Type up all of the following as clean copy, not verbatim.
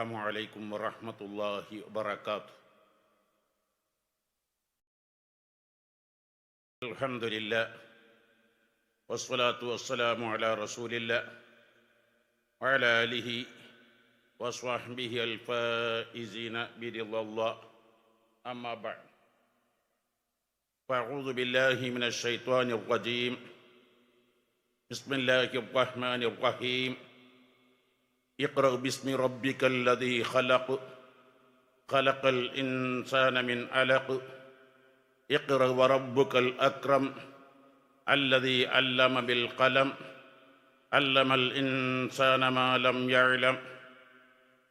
السلام عليكم ورحمة الله وبركاته. الحمد لله والصلاة والسلام على رسول الله وعلى آله وصحبه الفائزين برضا الله. أما بعد، فأعوذ بالله من الشيطان الرجيم. بسم الله الرحمن الرحيم. اقرأ باسم ربك الذي خلق خلق الإنسان من علق اقرأ وربك الأكرم الذي علم بالقلم علم الإنسان ما لم يعلم.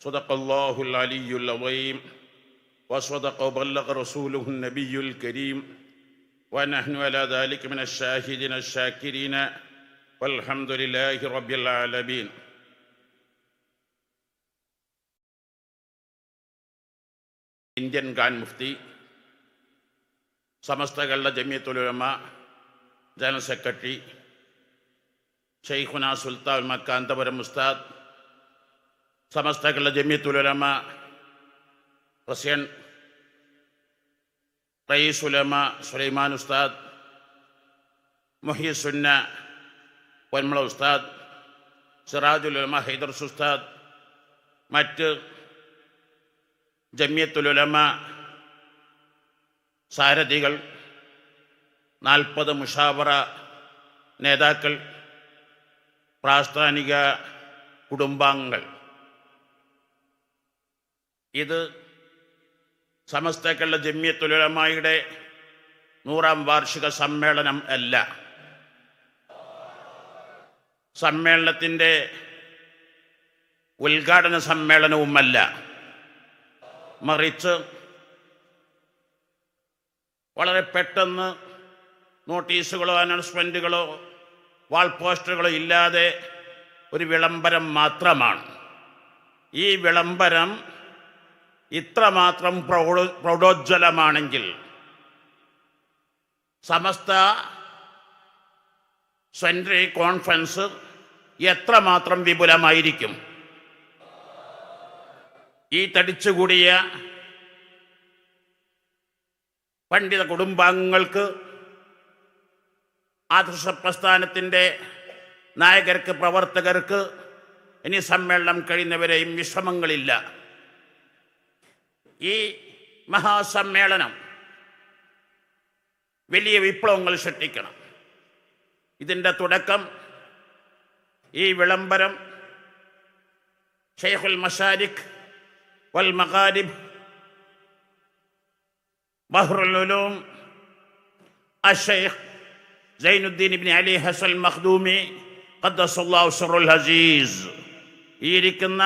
صدق الله العلي العظيم وصدق وبلغ رسوله النبي الكريم ونحن على ذلك من الشاهدين الشاكرين والحمد لله رب العالمين. Indian grand Mufti, Samastha Kerala Jamiyyathul ഉലമ general secretary ഷെയ്ഖുന സുൽത്താൻ മക്കാന്തപുരം ഉസ്താദ്, സമസ്ത കേരള ജമിയത്തുൽ ഉലമ president Raees ഉലമ സുലൈമാൻ ഉസ്താദ്, മുഹ്യിസുന്ന പൊന്മള ഉസ്താദ്, സിറാജുൽ ഉലമ ഹൈദർസ് ഉസ്താദ്, മറ്റ് ജമിയത്തുൽ ഉലമ സാരഥികൾ, 40 മുഷാവറ നേതാക്കൾ, പ്രാസ്ഥാനിക കുടുംബാംഗങ്ങൾ, ഇത് സമസ്ത കേരള ജമിയത്തുൽ ഉലമയുടെ 100ാം വാർഷിക സമ്മേളനം അല്ല. സമ്മേളനത്തിൻ്റെ ഉദ്ഘാടന സമ്മേളനവുമല്ല. മറിച്ച് വളരെ പെട്ടെന്ന് നോട്ടീസുകളോ അനൗൺസ്മെൻറ്റുകളോ വാൾ പോസ്റ്ററുകളോ ഇല്ലാതെ ഒരു വിളംബരം മാത്രമാണ്. ഈ വിളംബരം ഇത്രമാത്രം പ്രൗഢോജ്വലമാണെങ്കിൽ സമസ്ത സെൻട്രൽ കോൺഫറൻസ് എത്രമാത്രം വിപുലമായിരിക്കും. ഈ തടിച്ചുകൂടിയ പണ്ഡിത കുടുംബാംഗങ്ങൾക്ക്, ആദർശ പ്രസ്ഥാനത്തിൻ്റെ നായകർക്ക്, പ്രവർത്തകർക്ക് ഇനി സമ്മേളനം കഴിയുന്നവരെയും വിഷമങ്ങളില്ല. ഈ മഹാസമ്മേളനം വലിയ വിപ്ലവങ്ങൾ സൃഷ്ടിക്കണം. ഇതിൻ്റെ തുടക്കം, ഈ വിളംബരം ഷെയ്ഖുൽ മശാരിഖ് വൽ മഗാരിബ് ബഹ്റുൽ ഉലൂം അഷ്ശൈഖ് സൈനുദ്ദീൻ ഇബ്നു അലി ഹസൻ മഖ്ദൂമി ഖദ്ദസല്ലാഹു സിർറുൽ അസീസ്, ഈ ഇരിക്കുന്ന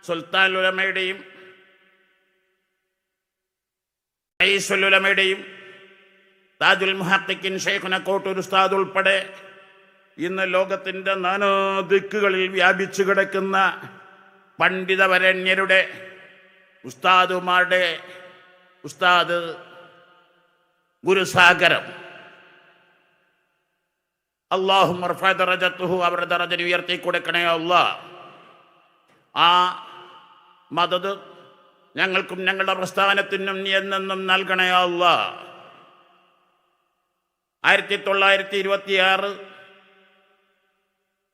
സുൽത്താൻ ഉലമയുടെയും റയീസുൽ ഉലമയുടെയും താജുൽ മുഹഖിഖീൻ ഷെയ്ഖുന കോട്ടൂർ ഉസ്താദ് ഉൾപ്പെടെ ഇന്ന് ലോകത്തിൻ്റെ നാനാദിക്കുകളിൽ വ്യാപിച്ചു കിടക്കുന്ന പണ്ഡിതവരണ്യരുടെ, ഉസ്താദുമാരുടെ ഉസ്താദ് ഗുരുസാഗരം, അല്ലാഹുമ്മ റഫഅ ദറജത്തുഹു, അവരുടെ ദറജ ഉയർത്തി കൊടുക്കണേ അല്ലാഹ്. ആ മദദ് ഞങ്ങൾക്കും ഞങ്ങളുടെ പ്രസ്ഥാനത്തിനും എന്നെന്നും നൽകണേ അല്ലാഹ്. 1926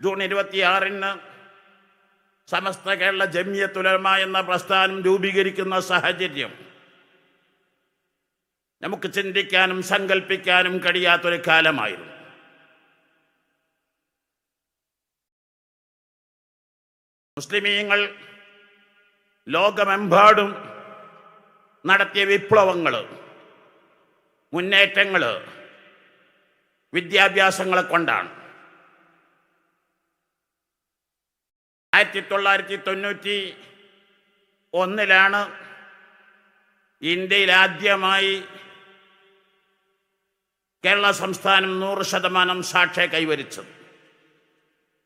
ജൂൺ 26 സമസ്ത കേരള ജമിയത്തുൽ ഉലമ എന്ന പ്രസ്ഥാനം രൂപീകരിക്കുന്ന സാഹചര്യം നമുക്ക് ചിന്തിക്കാനും സങ്കല്പിക്കാനും കഴിയാത്തൊരു കാലമായിരുന്നു. മുസ്ലിമീങ്ങൾ ലോകമെമ്പാടും നടത്തിയ വിപ്ലവങ്ങൾ, മുന്നേറ്റങ്ങൾ വിദ്യാഭ്യാസങ്ങളെ കൊണ്ടാണ്. 1991 ഇന്ത്യയിൽ ആദ്യമായി കേരള സംസ്ഥാനം 100% സാക്ഷരത കൈവരിച്ചത്.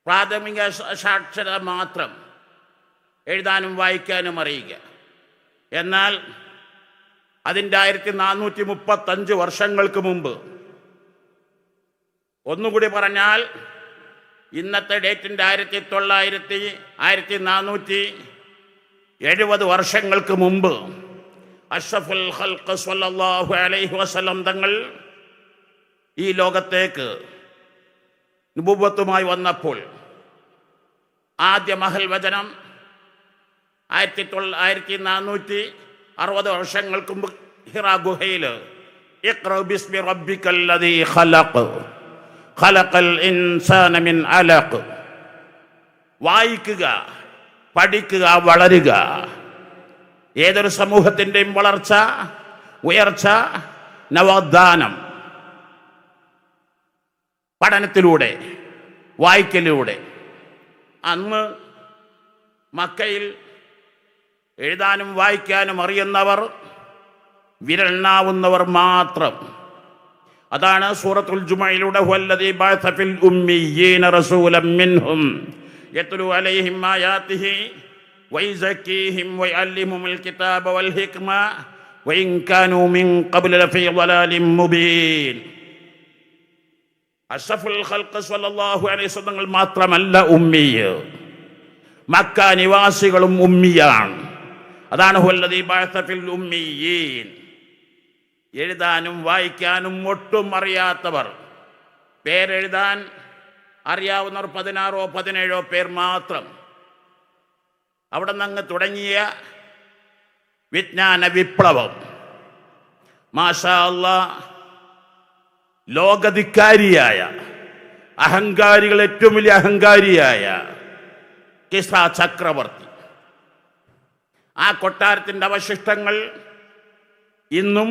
പ്രാഥമിക സാക്ഷരത മാത്രം, എഴുതാനും വായിക്കാനും അറിയുക. എന്നാൽ അതിൻ്റെ 1435 വർഷങ്ങൾക്ക് മുമ്പ്, ഒന്നുകൂടി പറഞ്ഞാൽ ഇന്നത്തെ ഡേറ്റിൻ്റെ 1435 70 വർഷങ്ങൾക്ക് മുമ്പ് അഷ്റഫുൽ ഖൽഖ് സ്വല്ലല്ലാഹു അലൈഹി വസല്ലം തങ്ങൾ ഈ ലോകത്തേക്ക് നുബുവ്വത്തുമായി വന്നപ്പോൾ ആദ്യ മഹൽ വചനം 1460 വർഷങ്ങൾക്ക് മുമ്പ് ഹിറാ ഗുഹയിൽ ഇഖ്റ ബിസ്മി റബ്ബിക്കല്ലദീ ഖലഖ് ഖലഖൽ ഇൻസാന മിൻ അലഖ്, വായിക്കുക, പഠിക്കുക, വളരുക. ഏതൊരു സമൂഹത്തിൻ്റെയും വളർച്ച, ഉയർച്ച, നവോത്ഥാനം പഠനത്തിലൂടെ, വായിക്കലിലൂടെ. അന്ന് മക്കയിൽ എഴുതാനും വായിക്കാനും അറിയുന്നവർ വിരലെണ്ണാവുന്നവർ മാത്രം. അതാണ് സൂറത്തുൽ ജുമുഅയിലൂടെ ഹുവല്ലദീ ബഅസ ഫിൽ ഉമ്മിയ്യീന റസൂലൻ മിൻഹും യത്ലു അലൈഹിം ആയാതിഹി വയുസക്കീഹിം വയുഅല്ലിമുൽ കിതാബ വൽ ഹിക്മ വഇൻ കാനൂ മിൻ ഖബ്ല ലഫീ ളലാലിൻ മുബീൻ. അഷ്റഫുൽ ഖൽഖ് സ്വല്ലല്ലാഹു അലൈഹി വസല്ലം മാത്രമല്ല ഉമ്മിയ്, മക്ക നിവാസികളും ഉമ്മിയാണ്. അതാണ് ഹുവല്ലദീ ബഅസ ഫിൽ ഉമ്മിയ്യീൻ. എഴുതാനും വായിക്കാനും ഒട്ടും അറിയാത്തവർ, പേരെഴുതാൻ അറിയാവുന്നവർ 16-17 പേർ മാത്രം. അവിടെ നിന്ന് തുടങ്ങിയ വിജ്ഞാന വിപ്ലവം, മാഷാ അല്ലാഹ്, ലോകധിക്കാരിയായ, അഹങ്കാരികൾ ഏറ്റവും വലിയ അഹങ്കാരിയായ കിസ്റ ചക്രവർത്തി, ആ കൊട്ടാരത്തിൻ്റെ അവശിഷ്ടങ്ങൾ ഇന്നും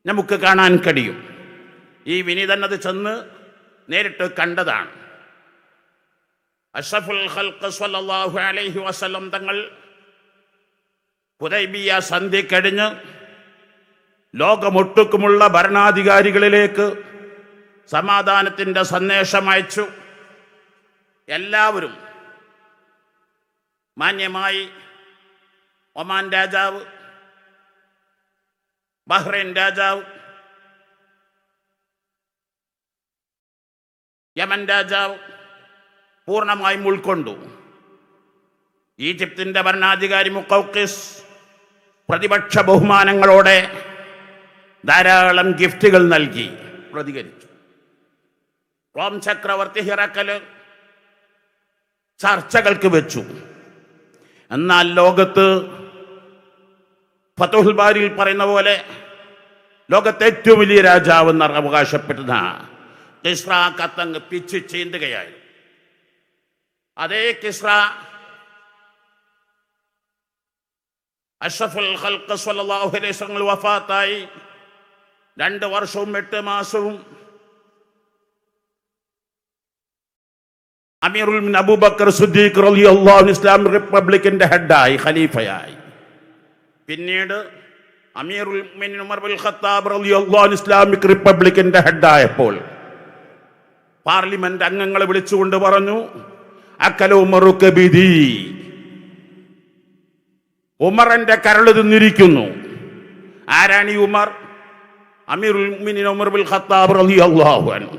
നമുക്ക് കാണാൻ കഴിയും. ഈ വിനീതൻ അത് ചെന്ന് നേരിട്ട് കണ്ടതാണ്. അഷ്റഫുൽ ഖൽഖ് സ്വല്ലല്ലാഹു അലൈഹി വസല്ലം തങ്ങൾ ഹുദൈബിയ സന്ധി കഴിഞ്ഞ് ലോകമൊട്ടുക്കുമുള്ള ഭരണാധികാരികളിലേക്ക് സമാധാനത്തിൻ്റെ സന്ദേശം അയച്ചു. എല്ലാവരും മാന്യമായി ഒമാൻ രാജാവ്, ബഹ്റൈൻ രാജാവ്, യമൻ രാജാവ് പൂർണ്ണമായും ഉൾക്കൊണ്ടു. ഈജിപ്തിൻ്റെ ഭരണാധികാരി മുഖൗഖിസ് പ്രതിപക്ഷ ബഹുമാനങ്ങളോടെ ധാരാളം ഗിഫ്റ്റുകൾ നൽകി പ്രതികരിച്ചു. റോം ചക്രവർത്തി ഹിറക്കൽ ചർച്ചകൾക്ക് വെച്ചു. എന്നാൽ ലോകത്ത് ഫതുഹുൽ ബാരിയിൽ പറയുന്ന പോലെ ലോകത്തെ ഏറ്റവും വലിയ രാജാവ് എന്ന് അവകാശപ്പെടുന്ന കിസ്റ കത്തങ്ങ് പിച്ച് ചീന്തുകയായിരുന്നു. അതേ കിസ്റ അഷ്റഫുൽ ഖൽഖ് സ്വല്ലല്ലാഹു അലൈഹി വസല്ലം വഫാത്തായി 2 വർഷവും 8 മാസവും അമീറുൽ മുഅ്മിനീൻ അബൂബക്കർ സിദ്ദീഖ് റളിയല്ലാഹു അൻഹു ഇസ്ലാമിക് റിപ്പബ്ലിക്കിന്റെ ഹെഡായി, ഖലീഫയായി. പിന്നീട് അമീറുൽ മുഅ്മിനീൻ ഉമർ ബിൻ ഖത്താബ് റളിയല്ലാഹു അൻഹു ഇസ്ലാമിക് റിപ്പബ്ലിക്കിന്റെ ഹെഡായപ്പോൾ പാർലമെന്റ് അംഗങ്ങളെ വിളിച്ചുകൊണ്ട് പറഞ്ഞു, അക്കല ഉമറു കബിദി, ഉമർ എന്റെ കരള് തിന്നിരിക്കുന്നു. ആരാണ് ഈ ഉമർ? അമീറുൽ മുഅ്മിനീൻ ഉമർ ബിൻ ഖത്താബ് റളിയല്ലാഹു അൻഹു.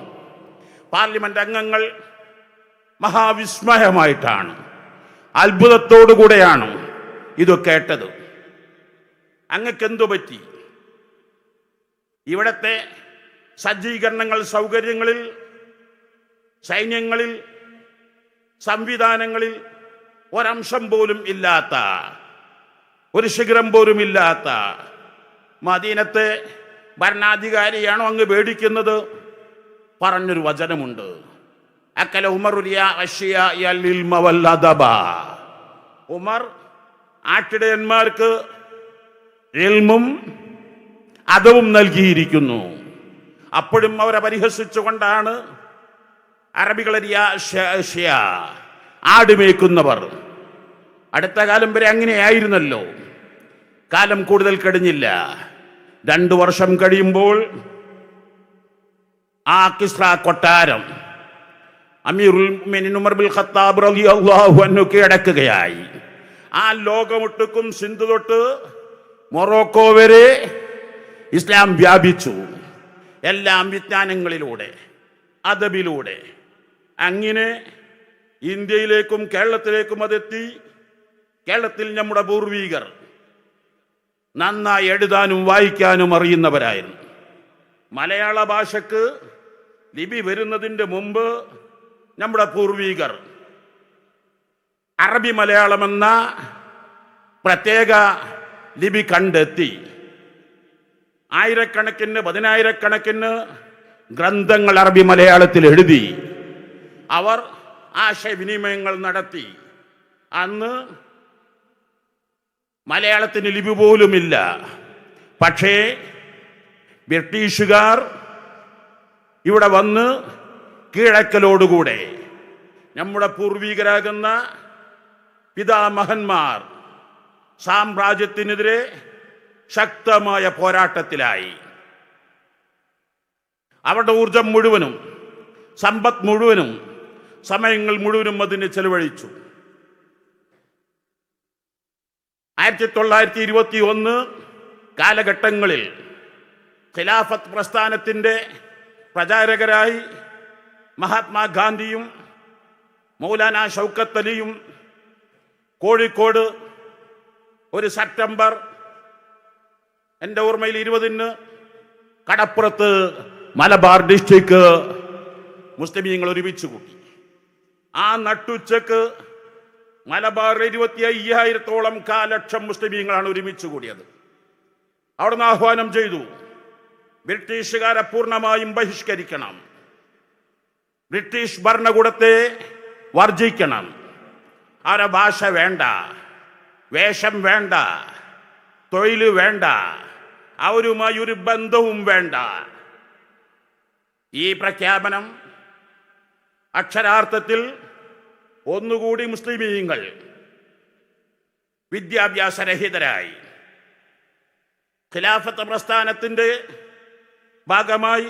പാർലമെന്റ് അംഗങ്ങൾ മഹാവിസ്മയമായിട്ടാണ്, അത്ഭുതത്തോടുകൂടെയാണ് ഇത് കേട്ടത്. അങ്ങക്ക് എന്തു പറ്റി? ഇവിടത്തെ സജ്ജീകരണങ്ങൾ, സൗകര്യങ്ങളിൽ, സൈന്യങ്ങളിൽ, സംവിധാനങ്ങളിൽ ഒരംശം പോലും ഇല്ലാത്ത, ഒരു ശിഖരം പോലും ഇല്ലാത്ത മദീനത്തെ ഭരണാധികാരിയാണോ അങ്ങ് പേടിക്കുന്നത്? പറഞ്ഞൊരു വചനമുണ്ട്, അക്കല ഉമർ ആട്ടിടയന്മാർക്ക് ഇൽമും അദവും നൽകിയിരിക്കുന്നു. അപ്പോഴും അവരെ പരിഹസിച്ചുകൊണ്ടാണ് അറബികളെ ആടുമേക്കുന്നവർ. അടുത്ത കാലം വരെ അങ്ങനെയായിരുന്നല്ലോ. കാലം കൂടുതൽ കഴിഞ്ഞില്ല. 2 വർഷം കഴിയുമ്പോൾ ആ കിസ്റ കൊട്ടാരം അമീറുൽ മുഅ്മിനീൻ ഉമർ ബിൻ ഖത്താബ് റളിയല്ലാഹു അൻഹു കീഴടക്കുകയായി. ആ ലോകമൊട്ടുക്കും സിന്ധു തൊട്ട് മൊറോക്കോ വരെ ഇസ്ലാം വ്യാപിച്ചു. എല്ലാം വിജ്ഞാനങ്ങളിലൂടെ, അദബിലൂടെ. അങ്ങനെ ഇന്ത്യയിലേക്കും കേരളത്തിലേക്കും അതെത്തി. കേരളത്തിൽ നമ്മുടെ പൂർവീകർ നന്നായി എഴുതാനും വായിക്കാനും അറിയുന്നവരായിരുന്നു. മലയാള ഭാഷക്ക് ലിപി വരുന്നതിൻ്റെ മുമ്പ് നമ്മുടെ പൂർവീകർ അറബി മലയാളമെന്ന പ്രത്യേക ലിപി കണ്ടെത്തി ആയിരക്കണക്കിന് പതിനായിരക്കണക്കിന് ഗ്രന്ഥങ്ങൾ അറബി മലയാളത്തിൽ എഴുതി. അവർ ആശയവിനിമയങ്ങൾ നടത്തി. അന്ന് മലയാളത്തിന് ലിപി പോലുമില്ല. പക്ഷേ ബ്രിട്ടീഷുകാർ ഇവിടെ വന്ന് കീഴക്കലോടുകൂടെ നമ്മുടെ പൂർവികരാകുന്ന പിതാമഹന്മാർ സാമ്രാജ്യത്തിനെതിരെ ശക്തമായ പോരാട്ടത്തിലായി. അവരുടെ ഊർജം മുഴുവനും സമ്പത്ത് മുഴുവനും സമയങ്ങൾ മുഴുവനും അതിന് ചെലവഴിച്ചു. 1921 കാലഘട്ടങ്ങളിൽ ഖിലാഫത്ത് പ്രസ്ഥാനത്തിൻ്റെ പ്രചാരകരായി മഹാത്മാഗാന്ധിയും മൗലാന ഷൗക്കത്ത് അലിയും കോഴിക്കോട് ഒരു സെപ്റ്റംബർ എൻ്റെ ഓർമ്മയിൽ 20 കടപ്പുറത്ത് മലബാർ ഡിസ്ട്രിക്ട് മുസ്ലിമീങ്ങൾ ഒരുമിച്ച് കൂട്ടി. ആ നട്ടുച്ചക്ക് മലബാർ 25,000-ഓളം കാലക്ഷം മുസ്ലിമീങ്ങളാണ് ഒരുമിച്ച് കൂടിയത്. അവിടുന്ന് ആഹ്വാനം ചെയ്തു, ബ്രിട്ടീഷുകാരെ പൂർണ്ണമായും ബഹിഷ്കരിക്കണം, ബ്രിട്ടീഷ് ഭരണകൂടത്തെ വർജിക്കണം, അവരുടെ ഭാഷ വേണ്ട, വേഷം വേണ്ട, തൊഴിൽ വേണ്ട, അവരുമായി ഒരു ബന്ധവും വേണ്ട. ഈ പ്രഖ്യാപനം അക്ഷരാർത്ഥത്തിൽ ഒന്നുകൂടി മുസ്ലിമീങ്ങൾ വിദ്യാഭ്യാസരഹിതരായി. ഖിലാഫത്ത് പ്രസ്ഥാനത്തിൻ്റെ ഭാഗമായി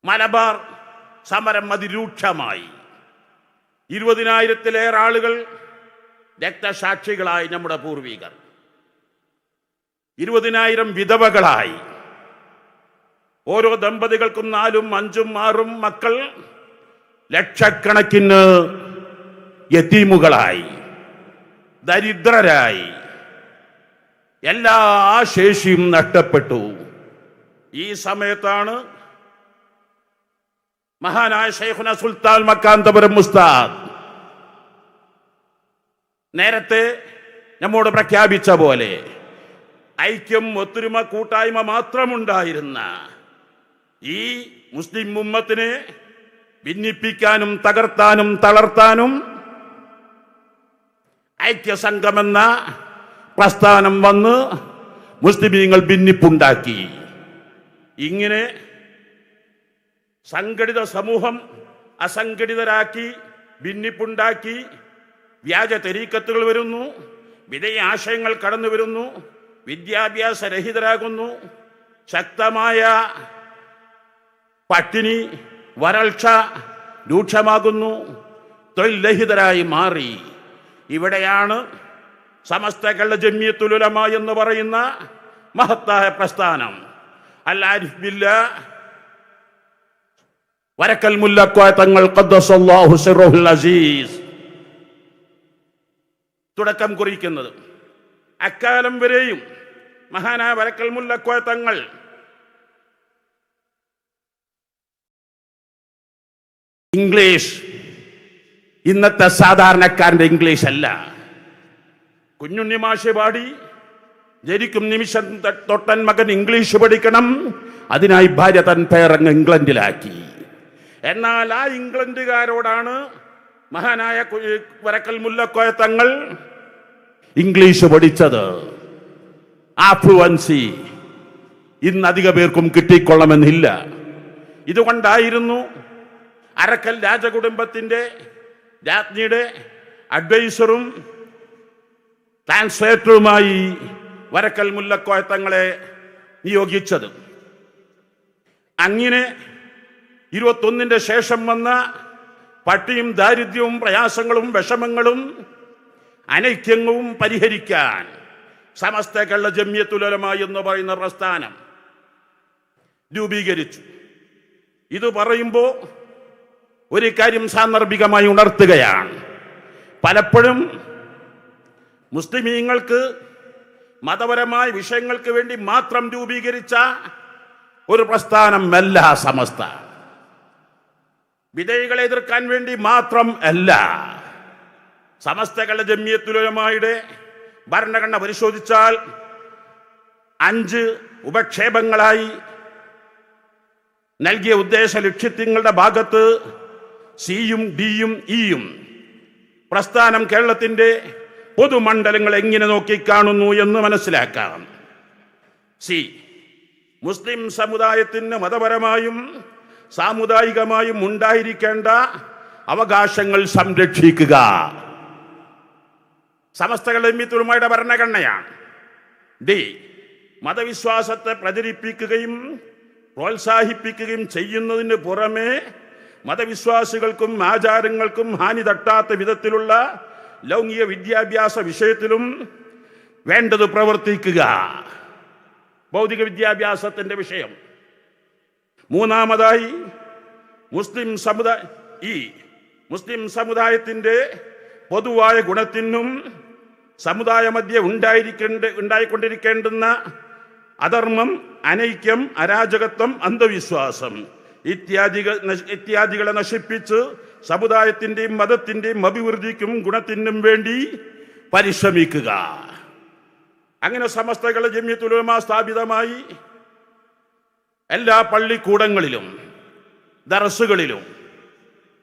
മലബാർ സമരം അതിരൂക്ഷമായി. 20,000-ലേറെ ആളുകൾ രക്തസാക്ഷികളായി. നമ്മുടെ പൂർവികർ 20,000 വിധവകളായി. ഓരോ ദമ്പതികൾക്കും 4, 5, 6 മക്കൾ. ലക്ഷക്കണക്കിന് യതീമുകളായി, ദരിദ്രരായി. എല്ലാ ശേഷിയും നഷ്ടപ്പെട്ടു. ഈ സമയത്താണ് മഹാനായ ശൈഖുന സുൽത്താൻ മക്കാന്തപുരം ഉസ്താദ് നേരത്തെ നമ്മോട് പ്രഖ്യാപിച്ച പോലെ ഐക്യം, ഒത്തൊരുമ, കൂട്ടായ്മ മാത്രമുണ്ടായിരുന്ന ഈ മുസ്ലിം ഉമ്മത്തിനെ ഭിന്നിപ്പിക്കാനും തകർത്താനും തളർത്താനും ഐക്യസംഘമെന്ന പ്രസ്ഥാനം വന്ന് മുസ്ലിമീങ്ങൾ ഭിന്നിപ്പുണ്ടാക്കി. ഇങ്ങനെ സംഘടിത സമൂഹം അസംഘടിതരാക്കി, ഭിന്നിപ്പുണ്ടാക്കി. വ്യാജ തരീക്കത്തുകൾ വരുന്നു, വിധേയ ആശയങ്ങൾ കടന്നു വരുന്നു, വിദ്യാഭ്യാസരഹിതരാകുന്നു, ശക്തമായ പട്ടിണി, വരൾച്ച രൂക്ഷമാകുന്നു, തൊഴിൽ രഹിതരായി മാറി. ഇവിടെയാണ് സമസ്ത കേരള ജംഇയ്യത്തുൽ ഉലമ എന്ന് പറയുന്ന മഹത്തായ പ്രസ്ഥാനം അൽ-ആരിഫ് ബില്ലാഹ് വരക്കൽ മുല്ലക്കോയ തങ്ങൾ ഖദ്ദസല്ലാഹു സിർറുൽ അസീസ് തുടക്കം കുറിക്കുന്നത്. അക്കാലം വരെയും മഹാനായ വരക്കൽ മുല്ലക്കോയ തങ്ങൾ ഇംഗ്ലീഷ് ഇന്നത്തെ സാധാരണക്കാരൻ്റെ ഇംഗ്ലീഷ് അല്ല. കുഞ്ഞുണ്ണി മാഷ് പാടി, ജനിക്കും നിമിഷം തൊട്ടൻ മകൻ ഇംഗ്ലീഷ് പഠിക്കണം, അതിനായി ഭാര്യ തൻ പേരങ്ങ് ഇംഗ്ലണ്ടിലാക്കി. എന്നാൽ ആ ഇംഗ്ലണ്ടുകാരോടാണ് മഹാനായ വരക്കൽ മുല്ലക്കോയ തങ്ങൾ ഇംഗ്ലീഷ് പഠിച്ചത്. ആ ഫ്ലുവൻസി ഇന്ന് അധിക പേർക്കും കിട്ടിക്കൊള്ളണമെന്നില്ല. ഇതുകൊണ്ടായിരുന്നു അരക്കൽ രാജകുടുംബത്തിൻ്റെ രാജ്ഞിയുടെ അഡ്വൈസറും ട്രാൻസ്ലേറ്ററുമായി വരക്കൽ മുല്ലക്കോയ തങ്ങളെ നിയോഗിച്ചത്. അങ്ങനെ 21 ശേഷം വന്ന പട്ടിയും ദാരിദ്ര്യവും പ്രയാസങ്ങളും വിഷമങ്ങളും അനൈക്യങ്ങളും പരിഹരിക്കാൻ സമസ്ത കേരള ജംഇയ്യത്തുൽ ഉലമ എന്ന് പറയുന്ന പ്രസ്ഥാനം രൂപീകരിച്ചു. ഇത് പറയുമ്പോൾ ഒരു കാര്യം സാന്ദർഭികമായി ഉണർത്തുകയാണ്. പലപ്പോഴും മുസ്ലിമീങ്ങൾക്ക് മതപരമായ വിഷയങ്ങൾക്ക് വേണ്ടി മാത്രം രൂപീകരിച്ച ഒരു പ്രസ്ഥാനമല്ല സമസ്ത. വിധേയികളെ എതിർക്കാൻ വേണ്ടി മാത്രം അല്ല. സമസ്തകളുടെ ജമിയത്തുൽ ഉലമായുടെ ഭരണഘടന പരിശോധിച്ചാൽ 5 ഉപക്ഷേപങ്ങളായി നൽകിയ ഉദ്ദേശ ലക്ഷ്യങ്ങളുടെ ഭാഗത്ത് സിയും ഡിയും ഇയും പ്രസ്ഥാനം കേരളത്തിന്റെ പൊതുമണ്ഡലങ്ങൾ എങ്ങനെ നോക്കിക്കാണുന്നു എന്ന് മനസ്സിലാക്കാം. സി, മുസ്ലിം സമുദായത്തിന് മതപരമായും സാമുദായികമായും ഉണ്ടായിരിക്കേണ്ട അവകാശങ്ങൾ സംരക്ഷിക്കുക. സമസ്തകളുടെ ജമിയത്തുൽ ഉലമായുടെ ഭരണഘടനയാണ്. ഡി, മതവിശ്വാസത്തെ പ്രചരിപ്പിക്കുകയും പ്രോത്സാഹിപ്പിക്കുകയും ചെയ്യുന്നതിന് പുറമെ മതവിശ്വാസികൾക്കും ആചാരങ്ങൾക്കും ഹാനി തട്ടാത്ത വിധത്തിലുള്ള ലൗകിക വിദ്യാഭ്യാസ വിഷയത്തിലും വേണ്ടത് പ്രവർത്തിക്കുക. ഭൗതിക വിദ്യാഭ്യാസത്തിന്റെ വിഷയം. മൂന്നാമതായി മുസ്ലിം സമുദായത്തിന്റെ പൊതുവായ ഗുണത്തിനും സമുദായ മധ്യേ ഉണ്ടായിക്കൊണ്ടിരിക്കേണ്ടുന്ന അധർമ്മം, അനൈക്യം, അരാജകത്വം, അന്ധവിശ്വാസം ഇത്യാദികളെ നശിപ്പിച്ച് സമുദായത്തിന്റെയും മതത്തിന്റെയും അഭിവൃദ്ധിക്കും ഗുണത്തിനും വേണ്ടി പരിശ്രമിക്കുക. അങ്ങനെ സമസ്തകളുടെ ജമിയത്തുൽ ഉലമ സ്ഥാപിതമായി എല്ലാ പള്ളിക്കൂടങ്ങളിലും ദർസുകളിലും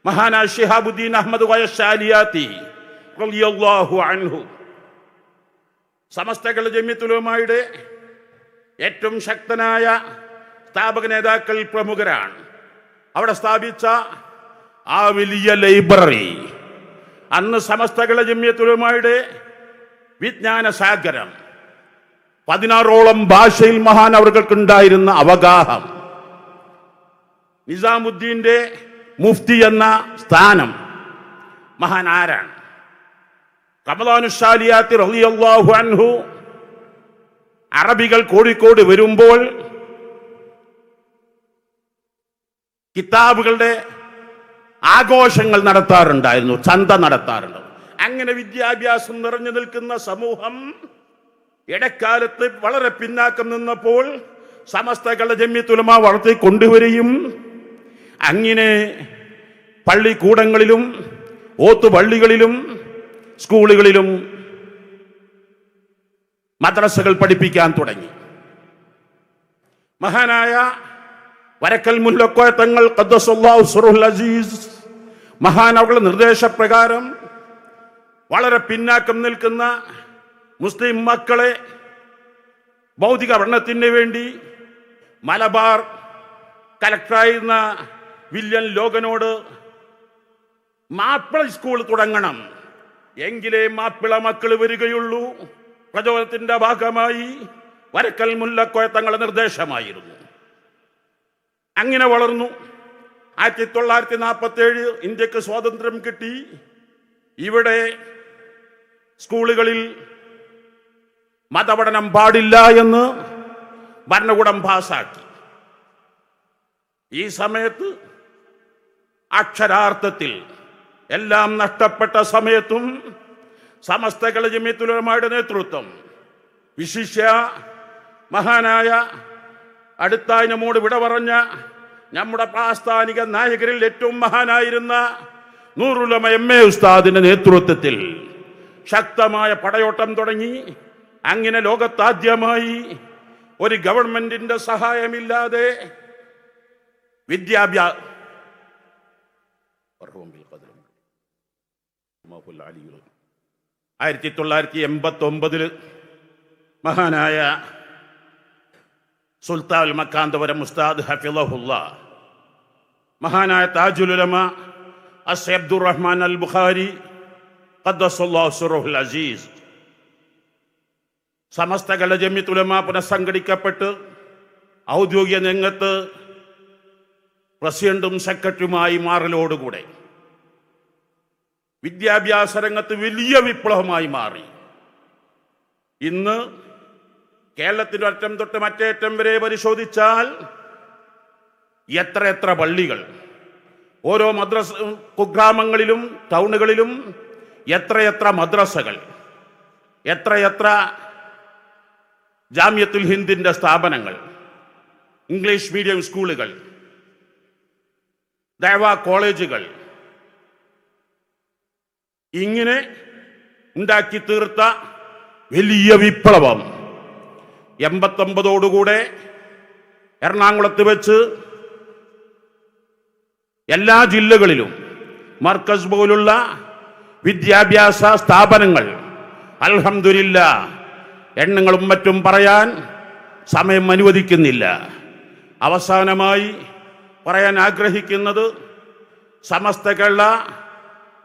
മഹാനായ ശിഹാബുദ്ദീൻ അഹ്മദ് കോയ ശാലിയാത്തി റളിയല്ലാഹു അൻഹു സമസ്തകളുടെ ജമിയത്തുൽ ഉലമയുടെ ഏറ്റവും ശക്തനായ സ്ഥാപക നേതാക്കൾ പ്രമുഖരാണ്. അവിടെ സ്ഥാപിച്ച ആ വലിയ ലൈബ്രറി അന്ന് സമസ്തകളുടെ ജമിയത്തുൽ ഉലമയുടെ വിജ്ഞാന സാഗരം, 16ഓളം ഭാഷയിൽ മഹാൻ അവർക്കുണ്ടായിരുന്ന അവഗാഹം, നിസാമുദ്ദീന്റെ മുഫ്തി എന്ന സ്ഥാനം മഹാൻ ആരാണ്? റമദാനു ശാലിയാത്തി റളിയല്ലാഹു അൻഹു അറബികൾ കോഴിക്കോട് വരുമ്പോൾ കിതാബുകളുടെ ആഘോഷങ്ങൾ നടത്താറുണ്ടായിരുന്നു, ചന്ത നടത്താറുണ്ട്. അങ്ങനെ വിദ്യാഭ്യാസം നിറഞ്ഞു നിൽക്കുന്ന സമൂഹം ഇടക്കാലത്ത് വളരെ പിന്നാക്കം നിന്നപ്പോൾ സമസ്തകളുടെ ജമിയത്തുൽ ഉലമ വളർത്തി കൊണ്ടുവരികയും അങ്ങനെ പള്ളിക്കൂടങ്ങളിലും ഓത്തുപള്ളികളിലും സ്കൂളുകളിലും മദ്രസകൾ പഠിപ്പിക്കാൻ തുടങ്ങി. മഹാനായ വരക്കൽ മുല്ലക്കോയ തങ്ങൾ ഖദ്ദസല്ലാഹു സിറഹുൽ അസീസ് മഹാനവരുടെ നിർദ്ദേശപ്രകാരം വളരെ പിന്നാക്കം നിൽക്കുന്ന മുസ്ലിം മക്കളെ ഭൗതിക പഠനത്തിന് വേണ്ടി മലബാർ കലക്ടറായിരുന്ന വില്യം ലോഗനോട് മാപ്പിള സ്കൂൾ തുടങ്ങണം, എങ്കിലേ മാപ്പിള മക്കൾ വരികയുള്ളൂ, പ്രചോദനത്തിന്റെ ഭാഗമായി വരക്കൽ മുല്ലക്കോയ തങ്ങളുടെ നിർദ്ദേശമായിരുന്നു. അങ്ങനെ വളർന്നു. 1947 ഇന്ത്യക്ക് സ്വാതന്ത്ര്യം കിട്ടി. ഇവിടെ സ്കൂളുകളിൽ മതപഠനം പാടില്ല എന്ന് ഭരണകൂടം പാസാക്കി. ഈ സമയത്ത് അക്ഷരാർത്ഥത്തിൽ എല്ലാം നഷ്ടപ്പെട്ട സമയത്തും സമസ്തകളുടെ ജമിയത്തുൽ ഉലമയുടെ നേതൃത്വം, വിശിഷ്യ മഹാനായ അടുത്തായി നമ്മോട് വിട പറഞ്ഞ നമ്മുടെ പ്രാസ്ഥാനിക നായകരിൽ ഏറ്റവും മഹാനായിരുന്ന നൂറുൽ ഉലമ MA ഉസ്താദിന്റെ നേതൃത്വത്തിൽ ശക്തമായ പടയോട്ടം തുടങ്ങി. അങ്ങനെ ലോകത്താദ്യമായി ഒരു ഗവൺമെന്റിന്റെ സഹായമില്ലാതെ 1989 മഹാനായ സുൽത്താൻ മക്കാന്തപുരം ഉസ്താദ് ഹഫിളഹുല്ലാ, മഹാനായ താജുൽ ഉലമ അസ്സയ്യിദ് അബ്ദുറഹ്മാൻ അൽ ബുഖാരി ഖദ്ദസല്ലാഹു സിറഹുൽ അസീസ് സമസ്തകളുടെ ജമിയത്തുൽ ഉലമ പുനഃസംഘടിക്കപ്പെട്ട് ഔദ്യോഗിക രംഗത്ത് പ്രസിഡന്റും സെക്രട്ടറിയുമായി മാറലോടുകൂടെ വിദ്യാഭ്യാസ രംഗത്ത് വലിയ വിപ്ലവമായി മാറി. ഇന്ന് കേരളത്തിന്റെ അറ്റം തൊട്ട് മറ്റേ അറ്റം വരെ പരിശോധിച്ചാൽ എത്ര പള്ളികൾ, ഓരോ മദ്രസ കുഗ്രാമങ്ങളിലും ടൗണുകളിലും എത്രയെത്ര മദ്രസകൾ, എത്രയെത്ര ജാമിയത്തുൽ ഹിന്ദിന്റെ സ്ഥാപനങ്ങൾ, ഇംഗ്ലീഷ് മീഡിയം സ്കൂളുകൾ, ദഅവ കോളേജുകൾ, ഇങ്ങനെ ഉണ്ടാക്കി തീർത്ത വലിയ വിപ്ലവം 89ഓടുകൂടെ എറണാകുളത്ത് വെച്ച് എല്ലാ ജില്ലകളിലും മർക്കസ് പോലുള്ള വിദ്യാഭ്യാസ സ്ഥാപനങ്ങൾ അൽഹംദുലില്ലാഹ് എണ്ണങ്ങളും മറ്റും പറയാൻ സമയം അനുവദിക്കുന്നില്ല. അവസാനമായി പറയാൻ ആഗ്രഹിക്കുന്നത് സമസ്ത കേരള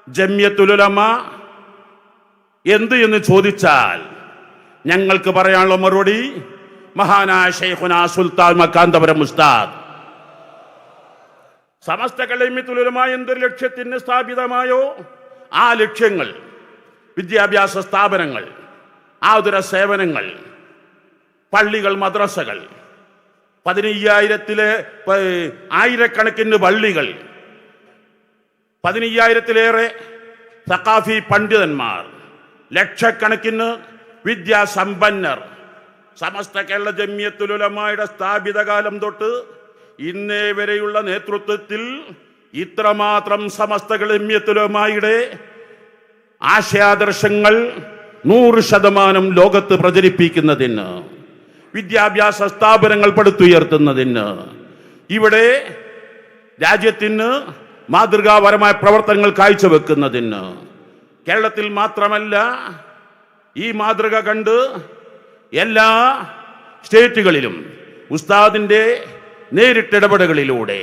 ജംഇയ്യത്തുൽ ഉലമ എന്ത് എന്ന് ചോദിച്ചാൽ ഞങ്ങൾക്ക് പറയാനുള്ള മറുപടി മഹാനായ ശൈഖുനാ സുൽത്താൻ മക്കാന്തപുരം ഉസ്താദ്. സമസ്ത കേരള ജംഇയ്യത്തുൽ ഉലമ എന്തൊരു ലക്ഷ്യത്തിന് സ്ഥാപിതമായോ ആ ലക്ഷ്യങ്ങൾ, വിദ്യാഭ്യാസ സ്ഥാപനങ്ങൾ, ആതുര സേവനങ്ങൾ, പള്ളികൾ, മദ്രസകൾ, 15,000-ലെ ആയിരക്കണക്കിന് പള്ളികൾ, 15,000-ലേറെ സഖാഫി പണ്ഡിതന്മാർ, ലക്ഷക്കണക്കിന് വിദ്യാസമ്പന്നർ, സമസ്ത കേരള ജംഇയ്യത്തുൽ ഉലമയുടെ സ്ഥാപിത കാലം തൊട്ട് ഇന്നേ വരെയുള്ള നേതൃത്വത്തിൽ ഇത്രമാത്രം സമസ്ത കേരള ജംഇയ്യത്തുൽ ഉലമയുടെ ആശയാദർശങ്ങൾ 100% ലോകത്ത് പ്രചരിപ്പിക്കുന്നതിന്, വിദ്യാഭ്യാസ സ്ഥാപനങ്ങൾ പടുത്തുയർത്തുന്നതിന്, ഇവിടെ രാജ്യത്തിന് മാതൃകാപരമായ പ്രവർത്തനങ്ങൾ കാഴ്ചവെക്കുന്നതിന്, കേരളത്തിൽ മാത്രമല്ല ഈ മാതൃക കണ്ട് എല്ലാ സ്റ്റേറ്റുകളിലും ഉസ്താദിന്റെ നേരിട്ടിടപെടലുകളിലൂടെ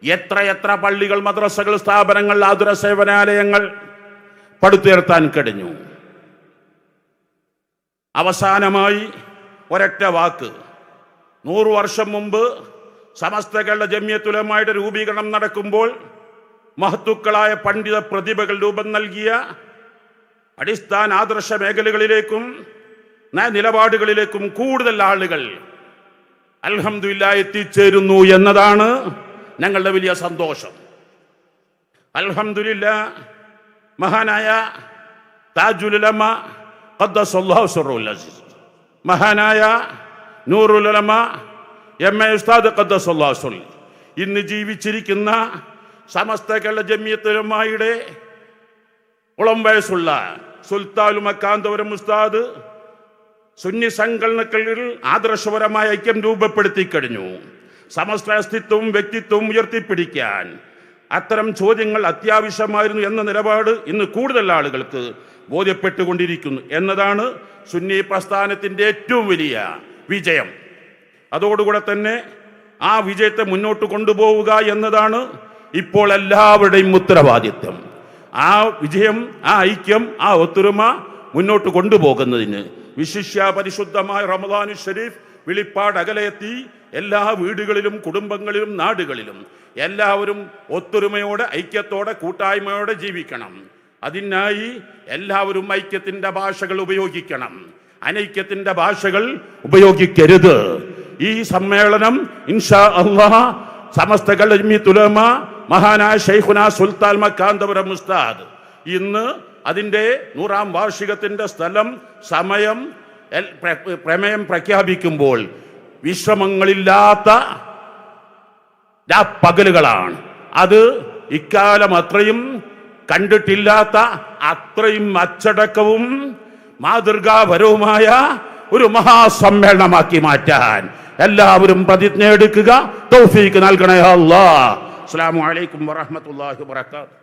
എത്രയെത്ര പള്ളികൾ, മദ്രസകൾ, സ്ഥാപനങ്ങൾ, ആതുര സേവനാലയങ്ങൾ പടുത്തുയർത്താൻ കഴിഞ്ഞു. അവസാനമായി ഒരൊറ്റ വാക്ക്, 100 വർഷം മുമ്പ് സമസ്ത കേരള ജംഇയ്യത്തുൽ ഉലമയുടെ രൂപീകരണം നടക്കുമ്പോൾ മഹത്തുക്കളായ പണ്ഡിത പ്രതിഭകൾ രൂപം നൽകിയ അടിസ്ഥാന ആദർശ മേഖലകളിലേക്കും നിലപാടുകളിലേക്കും കൂടുതൽ ആളുകൾ അൽഹംദുലില്ലാഹ് എത്തിച്ചേരുന്നു എന്നതാണ് ഞങ്ങളുടെ വലിയ സന്തോഷം. അൽഹംദുലില്ലാഹ് മഹാനായ താജുൽ ഉലമ ഖദ്ദസല്ലാഹു സിർറഹുൽ അസീസ്, മഹാനായ നൂറുൽ ഉലമ എം.എ. ഉസ്താദ് ഖദ്ദസല്ലാഹു സിർറഹു, ഇന്ന് ജീവിച്ചിരിക്കുന്ന സമസ്ത കേരള ജംഇയ്യത്തുൽ ഉലമയുടെ ഉളം വയസ്സുള്ള സുൽത്താൻ മക്കാന്തപുരം ഉസ്താദ് സുന്നി സംഘടനകളിൽ ആദർശപരമായ ഐക്യം രൂപപ്പെടുത്തി കഴിഞ്ഞു. സമസ്ത അസ്തിത്വവും വ്യക്തിത്വവും ഉയർത്തിപ്പിടിക്കാൻ അത്തരം ചോദ്യങ്ങൾ അത്യാവശ്യമായിരുന്നു എന്ന നിലപാട് ഇന്ന് കൂടുതൽ ആളുകൾക്ക് ബോധ്യപ്പെട്ടുകൊണ്ടിരിക്കുന്നു എന്നതാണ് സുന്നി പ്രസ്ഥാനത്തിൻ്റെ ഏറ്റവും വലിയ വിജയം. അതോടുകൂടെ തന്നെ ആ വിജയത്തെ മുന്നോട്ട് കൊണ്ടുപോവുക എന്നതാണ് ഇപ്പോൾ എല്ലാവരുടെയും ഉത്തരവാദിത്വം. ആ വിജയം, ആ ഐക്യം, ആ ഒത്തൊരുമ മുന്നോട്ട് കൊണ്ടുപോകുന്നതിന് വിശിഷ്യ പരിശുദ്ധമായ റമദാനു ഷരീഫ് വിളിപ്പാട് അകലെയെത്തി എല്ലാ വീടുകളിലും, കുടുംബങ്ങളിലും, നാടുകളിലും എല്ലാവരും ഒത്തൊരുമയോടെ, ഐക്യത്തോടെ, കൂട്ടായ്മയോടെ ജീവിക്കണം. അതിനായി എല്ലാവരും ഐക്യത്തിന്റെ ഭാഷകൾ ഉപയോഗിക്കണം, അനൈക്യത്തിന്റെ ഭാഷകൾ ഉപയോഗിക്കരുത്. ഈ സമ്മേളനം ഇൻഷാ അല്ലാഹ് സമസ്ത കേരള ജംഇയ്യത്തുൽ ഉലമ മഹാനായ ശൈഖുനാ സുൽത്താൻ മക്കാന്തപുരം ഉസ്താദ് ഇന്ന് അതിൻ്റെ 100ാം വാർഷികത്തിന്റെ സ്ഥലം, സമയം, പ്രമേയം പ്രഖ്യാപിക്കുമ്പോൾ വിശ്രമങ്ങളില്ലാത്ത പകലുകളാണ്. അത് ഇക്കാലം അത്രയും കണ്ടിട്ടില്ലാത്ത അത്രയും അച്ചടക്കവും മാതൃകാപരവുമായ ഒരു മഹാസമ്മേളനമാക്കി മാറ്റാൻ എല്ലാവരും പ്രതിജ്ഞ എടുക്കുക. തൗഫീഖ് നൽകണേ അല്ലാഹ്. അസ്സലാമു അലൈക്കും വറഹ്മത്തുള്ളാഹി വബറകാതുഹു.